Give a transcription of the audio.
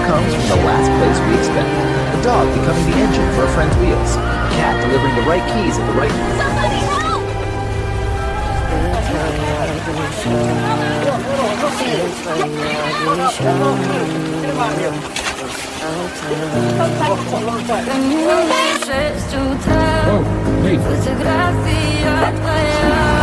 comes from the last place we expect. A dog becoming the engine for a friend's wheels. A cat delivering the right keys at the right moment. Somebody help! Fotografia tua